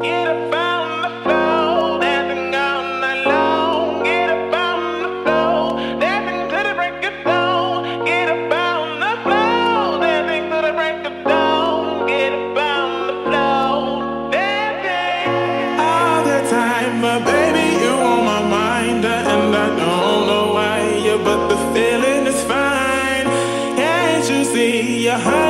Get up on the floor, dancing all night long. Get up on the floor, dancing to the break of dawn. Get up on the floor, dancing to the break of dawn. Get up on the floor, dancing all the time, but baby, you on my mind, and I don't know why, yeah, but the feeling is fine. Can't you see you're high?